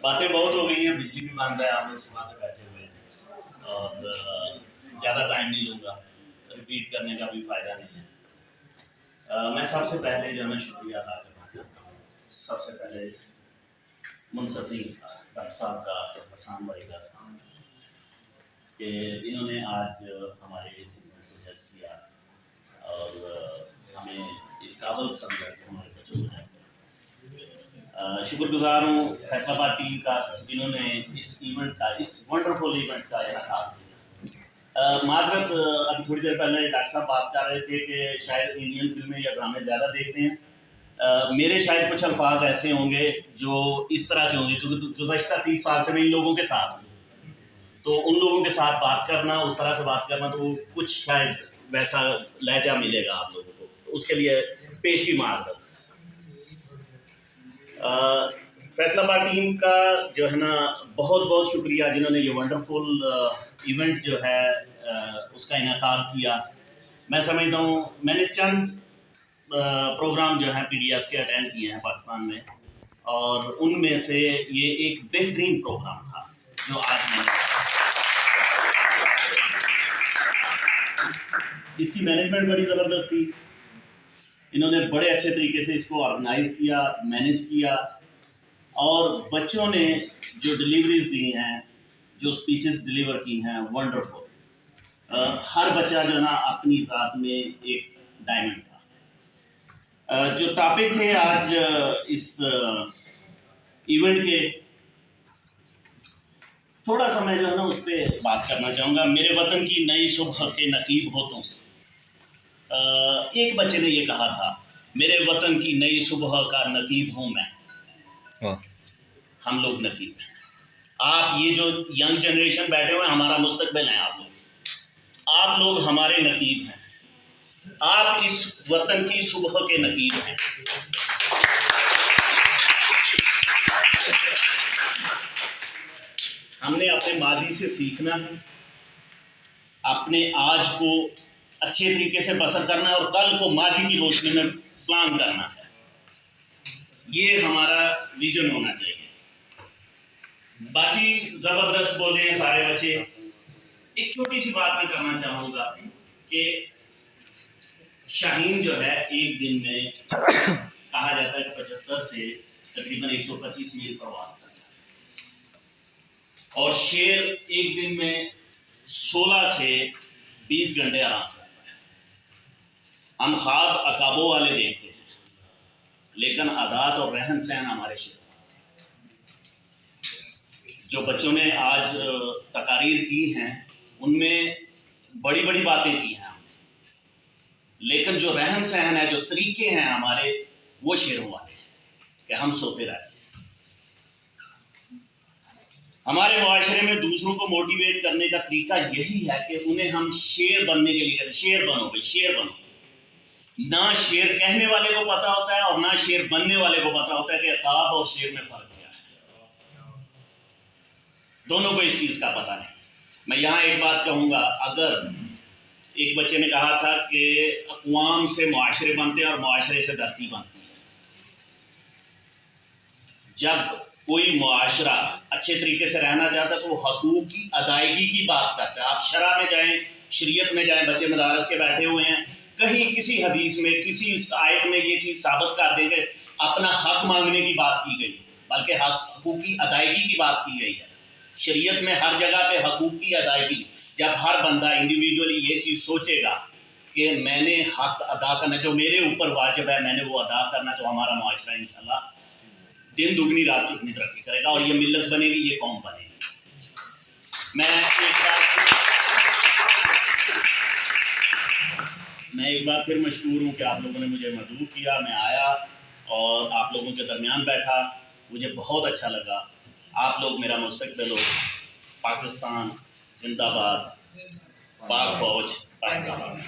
बातें बहुत हो गई हैं, बिजली भी बंद है, आप लोग सुबह से बैठे हुए हैं और ज़्यादा टाइम नहीं लूँगा, रिपीट करने का भी फ़ायदा नहीं है। मैं सबसे पहले जो है शुक्रिया अदा करना चाहता हूँ। सबसे पहले मुंसफी का, डॉक्टर साहब का, हसान भाई का, कि इन्होंने आज हमारे इस इवेंट को जज किया और हमें इस काबिल समझा कि हमारे बच्चों को शुक्रगुजार हूँ फैसलाबाद टीम का, जिन्होंने इस इवेंट का, इस वंडरफुल इवेंट का इनेकाद किया। माजरत, अभी थोड़ी देर पहले डॉक्टर साहब बात कर रहे थे कि शायद इंडियन फिल्में या ड्रामे ज़्यादा देखते हैं। मेरे शायद कुछ अल्फाज ऐसे होंगे जो इस तरह के होंगे, क्योंकि गुज़श्ता 30 साल से मैं इन लोगों के साथ हूँ, तो उन लोगों के साथ बात करना, उस तरह से बात करना, तो कुछ शायद वैसा लहजा मिलेगा आप लोगों को, तो उसके लिए पेश की माजरत। फैसलाबाद टीम का जो है ना बहुत बहुत शुक्रिया, जिन्होंने ये वंडरफुल इवेंट जो है उसका इनेकाद किया। मैं समझता हूँ मैंने चंद प्रोग्राम जो हैं PDS के अटेंड किए हैं पाकिस्तान में, और उनमें से ये एक बेहतरीन प्रोग्राम था जो आज मैंने, इसकी मैनेजमेंट बड़ी ज़बरदस्त थी। इन्होंने बड़े अच्छे तरीके से इसको ऑर्गेनाइज़ किया, मैनेज किया, और बच्चों ने जो डिलीवरीज दी हैं, जो स्पीचेस डिलीवर की हैं, वंडरफुल। हर बच्चा जो है ना अपनी ज़ात में एक डायमंड था। जो टॉपिक थे आज इस इवेंट के, थोड़ा सा मैं जो है ना उस पर बात करना चाहूँगा। मेरे वतन की नई सुबह के नकीब हो तुम। एक बच्चे ने ये कहा था, मेरे वतन की नई सुबह का नकीब हूँ मैं। हम लोग नकीब हैं। आप ये जो यंग जनरेशन बैठे हुए हैं, हमारा मुस्तकबिल है आप लोग हमारे नकीब हैं। आप इस वतन की सुबह के नकीब हैं। हमने अपने माजी से सीखना है, अपने आज को अच्छे तरीके से बसर करना है और कल को माजी की रोशनी में प्लान करना है। ये हमारा विजन होना चाहिए। बाकी ज़बरदस्त बोल रहे हैं सारे बच्चे। एक छोटी सी बात मैं करना चाहूँगा कि शाहीन जो है एक दिन में कहा जाता है कि 75 से तकरीबन 125 मील प्रवास करता है, और शेर एक दिन में 16 से 20 घंटे आराम करता है। हम ख्वाब अकाबों वाले देखते हैं, लेकिन आदात और रहन सहन हमारे शेर। जो बच्चों ने आज तकारीर की हैं, उनमें बड़ी बड़ी बातें की हैं, लेकिन जो रहन सहन है, जो तरीके हैं हमारे, वो शेरों वाले हैं कि हम सोते रहते हैं। हमारे मुआशरे में दूसरों को मोटिवेट करने का तरीका यही है कि उन्हें हम शेर बनने के लिए कहते हैं, शेर बनो भाई, शेर बनो। ना शेर कहने वाले को पता होता है और ना शेर बनने वाले को पता होता है कि अकाब और शेर में फर्क क्या है। दोनों को इस चीज़ का पता नहीं। मैं यहाँ एक बात कहूँगा, अगर एक बच्चे ने कहा था कि अक़वाम से मुआशरे बनते हैं और मुआशरे से धरती बनती है। जब कोई मुआशरा अच्छे तरीके से रहना चाहता है तो वो हकूक़ की अदायगी की बात करता है। आप शरा में जाएँ, शरीयत में जाएँ, बच्चे मदारस के बैठे हुए हैं, कहीं किसी हदीस में, किसी आयत में ये चीज़ साबित कर देंगे अपना हक मांगने की बात की गई, बल्कि हकूक़ की अदायगी की बात की गई है। शरीयत में हर जगह पे हकूक़ की अदायगी, जब हर बंदा इंडिविजुअली ये चीज़ सोचेगा कि मैंने हक अदा करना, जो मेरे ऊपर वाजिब है मैंने वो अदा करना, तो हमारा मुआशरा इंशाल्लाह दिन दुगनी रात चुगनी तरक्की करेगा, और ये मिल्लत बनेगी, ये कौम बनेगी। मैं एक बार फिर मशकूर हूँ कि आप लोगों ने मुझे मदऊ किया, मैं आया और आप लोगों के दरमियान बैठा, मुझे बहुत अच्छा लगा। आप लोग मेरा मुस्तकबिल हो। पाकिस्तान जिंदाबाद, पाक फौज पाकिस्तान।